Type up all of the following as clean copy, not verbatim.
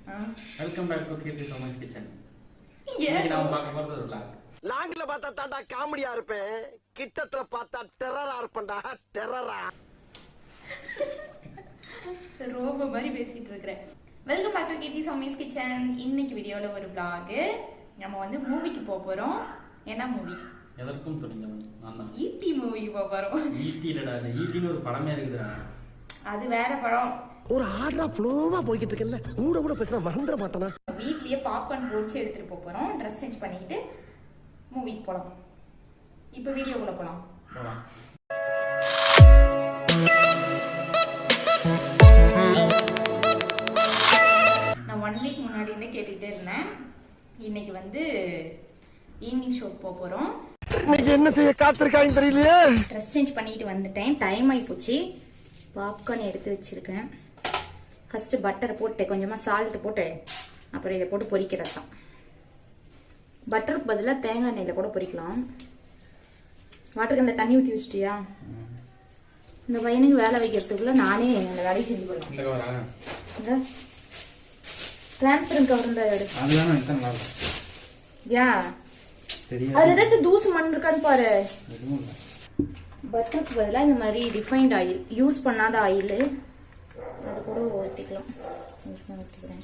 Welcome back to Keerthi Soumi kitchen. இன்னைக்கு நாம பார்க்க போறது ஒரு vlog. லாங்கில பார்த்தா தாண்டா காமெடியா இருப்பேன், கிட்டத்துல பார்த்தா டெரரா இருப்பேன்டா. டெரரா ரோபோ மாதிரி பேசிட்டு இருக்கிறேன். Welcome back to Keerthi Soumi kitchen. இன்னைக்கு வீடியோல ஒரு vlog. நம்ம வந்து மூவிக்கு போறோம். என்ன மூவி? எதற்கும் துணிந்தவன். நான் ஈட்டி மூவிக்கு போறோம். ஈட்டி இல்லடா, அது ஈட்டின்னு ஒரு படமே இருக்குதுடா. அது வேற படம். ஒரு ஆர்டரா ஃப்ளோவா போய்கிட்டு இருக்கல, கூட கூட பேசினா மறந்துட மாட்டானா. வீட்லயே பாப்கார்ன் பொரிச்சு எடுத்துட்டு போறோம். ட்ரெஸ் சேஞ்ச் பண்ணிட்டு மூவிக்கு போலாம். இப்போ வீடியோக்குள்ள போலாம். நான் 1 வீக் முன்னாடி இருந்தே கேட்டுட்டே இருந்தேன். இன்னைக்கு வந்து ஈவினிங் ஷோ போறோம். இன்னைக்கு என்ன செய்ய காத்திருக்காங்க தெரியலையே. ட்ரெஸ் சேஞ்ச் பண்ணிட்டு வந்துட்டேன். டைம் ஆகி போச்சு. பாப்கார்ன் எடுத்து வச்சிருக்கேன். ஃபர்ஸ்ட் பட்டர் போட்டு கொஞ்சமா சால்ட் போட்டு அப்புறம் இதை போட்டு பொரிக்கிறது தான். பட்டருக்கு பதிலாக தேங்காய் எண்ணெயில் கூட பொரிக்கலாம். வாட்டருக்கு அந்த தண்ணி ஊற்றி வச்சிட்டியா? இந்த பையனுக்கு வேலை வைக்கிறதுக்குள்ள நானே அந்த வேலையை செஞ்சு போடலாம். இந்த டிரான்ஸ்பரண்ட் கவர் இருந்தா எடு. யா அது ஏதாச்சும் தூசு மண் இருக்கான்னு பாரு. பட்டருக்கு பதிலாக இந்த மாதிரி ரிஃபைண்ட் ஆயில், யூஸ் பண்ணாத ஆயில் அது கூட ஊற்றிக்கலாம். ஊற்றிக்கிறேன்.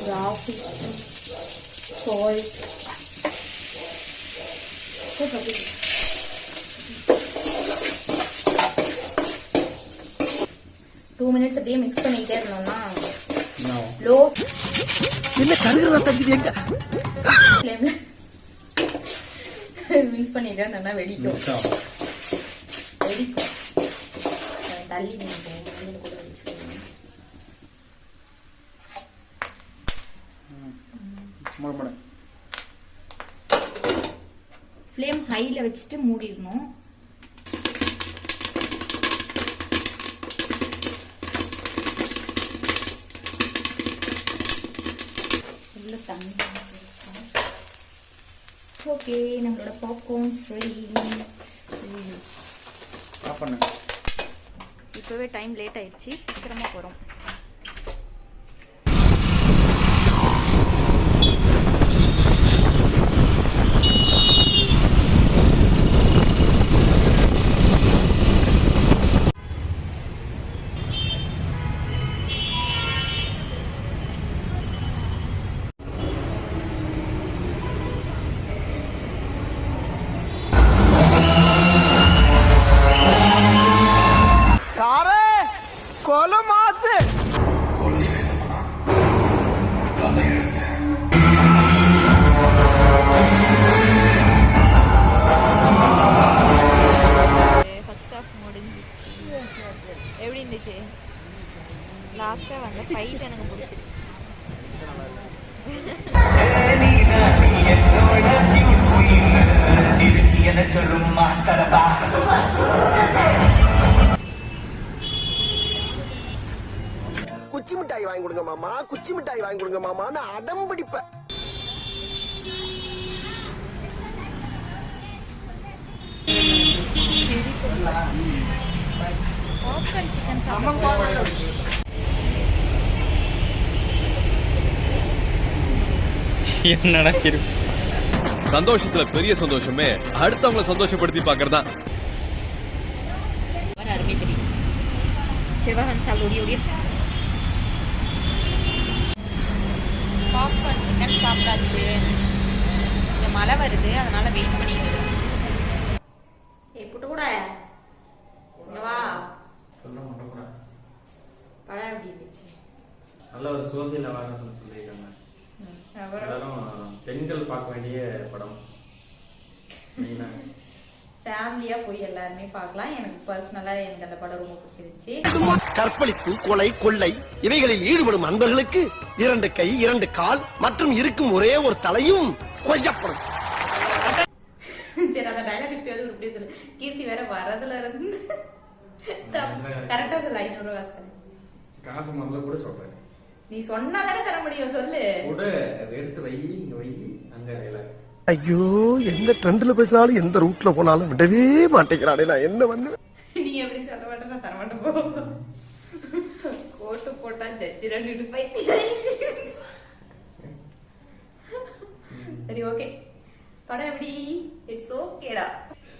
ஒரு 1/2 டீஸ்பூன் சால்ட். 2 மினிட்ஸ் அப்படியே மிக்ஸ் பண்ணிக்கிட்டே இருந்தோம்னா லோ என்ன கருகிறதா தெரியுது எங்க ஃப்ளேம்ல மிக்ஸ் பண்ணிட்டே இருந்தோம்னா வெடிக்கும். தள்ளி ஃப்ளேம் ஹைல வச்சுட்டு மூடிடணும். ஓகே, நம்மளோட பாப்கார்ன்ஸ் ரெடி. இப்போவே டைம் லேட் ஆயிடுச்சு. சீக்கிரமா போகிறோம். எப்படி இருந்துச்சு? லாஸ்டா வந்த ஃபைட் எனக்கு பிடிச்சிருச்சு. குச்சி மிட்டாய் வாங்கி கொடுங்க மாமா, குச்சி மிட்டாய் வாங்கி கொடுங்க மாமான்னு அடம் பிடிப்ப. என்னடா சிரிப்பு? சந்தோஷத்துல பெரிய சந்தோஷமே அடுத்தவங்களை சந்தோஷப்படுத்தி பாக்குறதா. பாப்கார்ன் சிக்கன் சாப்பிட்டாச்சு. இந்த மழை வருது, அதனால வெயிட் பண்ணிட்டு இருக்கேன். கூட வா. படம் எப்படி இருந்துச்சு? நல்ல ஒரு சோசியல் அவேர்னஸ் சொல்லியிருக்காங்க. பெண்கள் பார்க்க வேண்டிய படம். ஃபேமிலியா போய் எல்லாருமே பார்க்கலாம். எனக்கு பர்சனலா எனக்கு அந்த படம் ரொம்ப பிடிச்சிருச்சு. கற்பழிப்பு, கொலை, கொள்ளை இவைகளில் ஈடுபடும் அன்பர்களுக்கு 2 கை 2 கால் மற்றும் இருக்கும் ஒரே ஒரு தலையும் கொய்யப்படும். சரி, அந்த டைலாக் இப்பயாவது இப்படியே சொல்லு. கீர்த்தி வேற வரதுல இருந்து கரெக்டா சொல்லு. 500 ரூபா காசு முதல்ல கூட சொல்றேன். நீ சொன்னாதானே தர முடியும். சொல்லு. கூட எடுத்து வை, இங்க வை, அங்க டைலாக். ஐயோ, எந்த ட்ரெண்ட்ல பேசினாலும் எந்த ரூட்ல போனாலும் விடவே மாட்டேங்கிறானே. நான் என்ன பண்ணுவேன்? நீ எப்படி சொல்ல மாட்டேன், தர மாட்டேன். கோட்டு போட்டா ஜட்ஜ் சரி ஓகே, படம் எப்படி? இட்ஸ் ஓகேடா.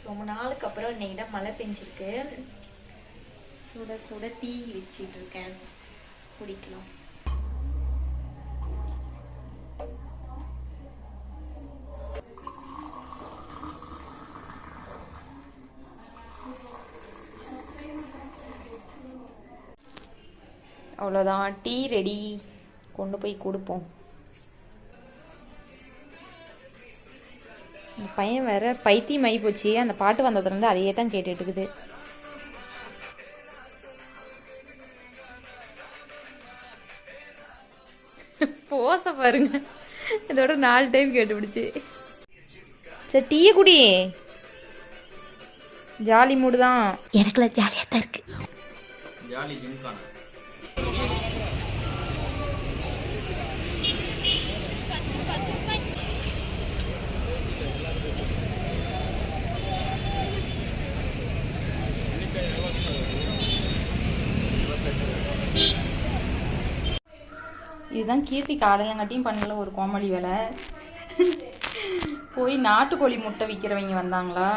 ரொம்ப நாளுக்கு அப்புறம் இன்னைக்கு தான் மழை பெஞ்சிருக்கு. சுட சுட டீ வச்சிட்டு இருக்கேன், குடிக்கலாம். அவ்வளோதான், டீ ரெடி. கொண்டு போய் கொடுப்போம். இந்த பையன் வேற பைத்தியம் ஆகி போச்சு. அந்த பாட்டு வந்ததுலேருந்து அதையே தான் கேட்டுட்டு இருக்குது. போச பாருங்க, இதோட 4 டைம் கேட்டுபிடிச்சு. சரி டீயை குடி. ஜாலி மூடு தான். எனக்குலாம் ஜாலியாக தான் இருக்கு. ஜாலி ஜிம்கான இதுதான் கீர்த்தி காடலங்காட்டியும் பண்ணல ஒரு கோமளி வேலை. போய் நாட்டுக்கோழி முட்டை விற்கிறவங்க வந்தாங்களா?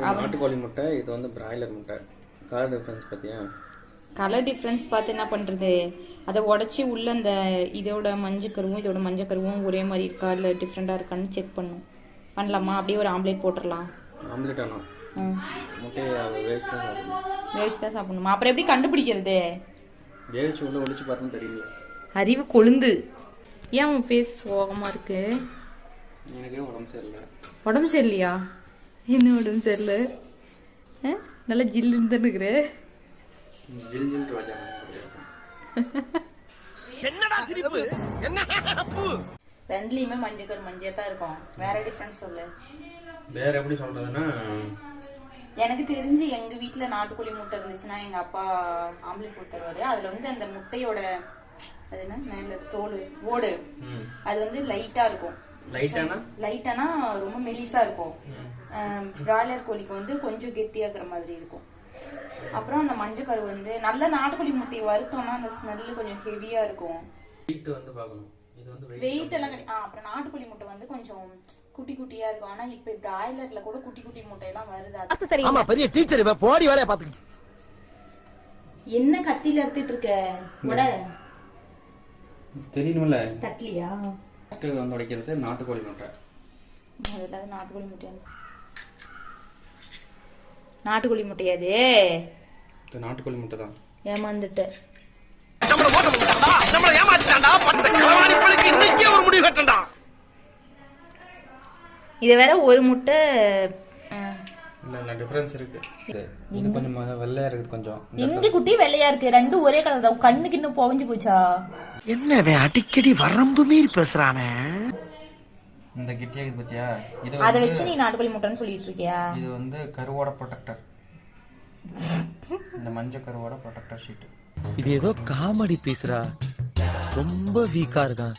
நாட்டுக்கோழி முட்டை, இது வந்து பிராய்லர் முட்டை. கலர் டிஃபரன்ஸ் பார்த்தியா? கலர் டிஃப்ரென்ஸ் பார்த்து என்ன பண்ணுறது? அதை உடச்சி உள்ள அந்த இதோட மஞ்சக்கருவும் இதோட மஞ்சக்கருவும் ஒரே மாதிரி இருக்கா இல்லை டிஃப்ரெண்ட்டாக இருக்கான்னு செக் பண்ணும். பண்ணலாமா? அப்படியே ஒரு ஆம்லேட் போட்டுடலாம். ஆம்லேட் ஆனால் முட்டையை வேஸ்ட் தான் சாப்பிடணும். வேஸ்ட் தான் சாப்பிடணுமா? அப்புறம் எப்படி கண்டுபிடிக்கிறது? வேவிச்சு உள்ள ஒழிச்சு பார்த்தா தெரியல. அறிவு கொழுந்து. ஏன் உன் ஃபேஸ் சோகமாக இருக்கு? எனக்கே உடம்பு சரியில்லை. உடம்பு சரியில்லையா? என்ன உடம்பு சரியில்லை? நல்லா ஜில்லுன்னு தான் இருக்கிற. ஜில் ஜில் ரோஜா. என்னடா சிரிப்பு? என்ன ரெண்டுலயுமே மஞ்சள் மஞ்சள் தான் இருக்கும். வேற டிஃபரன்ஸ் சொல்லு. வேற எப்படி சொல்றதுன்னா, எனக்கு தெரிஞ்சு எங்க வீட்டுல நாட்டுக்கோழி முட்டை இருந்துச்சுன்னா எங்க அப்பா ஆம்லேட் போட்டு தருவாரு. அதுல வந்து அந்த முட்டையோட அது என்ன மேல தோல் ஓடு அது வந்து லைட்டா இருக்கும். லைட்டானா ரொம்ப மெலிசா இருக்கும். பிராய்லர் கோழிக்கு வந்து கொஞ்சம் கெட்டியாக்குற மாதிரி இருக்கும். அப்புறம் அந்த மஞ்சள் கரு வந்து நல்ல நாட்டுக்கோழி முட்டையை வறுத்தோம்னா அந்த ஸ்மெல்லு கொஞ்சம் ஹெவியா இருக்கும். வெயிட் வந்து பார்க்கணும். இது வந்து வெயிட் எல்லாம் அப்புறம் நாட்டுக்கோழி முட்டை வந்து கொஞ்சம் குட்டி குட்டியா இருக்கும். ஆனா இப்ப பிராய்லர்ல கூட குட்டி குட்டி முட்டை எல்லாம் வருது. ஆமா, பெரிய டீச்சர் இவ. போடி வேலைய பாத்துக்க. என்ன கத்தில எடுத்துட்டு இருக்க? உட தெரியணும்ல. தட்லியா? ஃபர்ஸ்ட் வந்து உடைக்கிறது நாட்டுக்கோழி முட்டை. முதல்ல நாட்டுக்கோழி முட்டை. நாட்டுக்கோழி முட்டையா அது? இது நாட்டுக்கோழி முட்டை தான். ஏமாந்துட்ட. நம்மள ஏமாத்திட்டான்டா. பட்ட கலவாணி பழுக்கு இன்னைக்கே ஒரு முடிவு கட்டண்டா. இது வேற ஒரு முட்டை. இல்ல டிஃபரன்ஸ் இருக்கு. இது கொஞ்சம் வெள்ளையா இருக்குது கொஞ்சம். எங்க குட்டி வெள்ளையா இருக்கு? ரெண்டும் ஒரே கலர் தான். கண்ணுக்கு இன்னும் புவஞ்சு போச்சா? என்னவே அடிக்கடி வரம்பு மீறி பேசுறானே. இந்த கிட்டியா இது பத்தியா? இது அத வெச்சு நீ நாட்டுக்கோழி முட்டைன்னு சொல்லிட்டு இருக்கியா? இது வந்து கருவோட ப்ரொடெக்டர். இந்த மஞ்சள் கருவோட ப்ரொடெக்டர் ஷீட். இது ஏதோ காமெடி பீஸ்ரா, ரொம்ப வீக்கா இருக்கான்.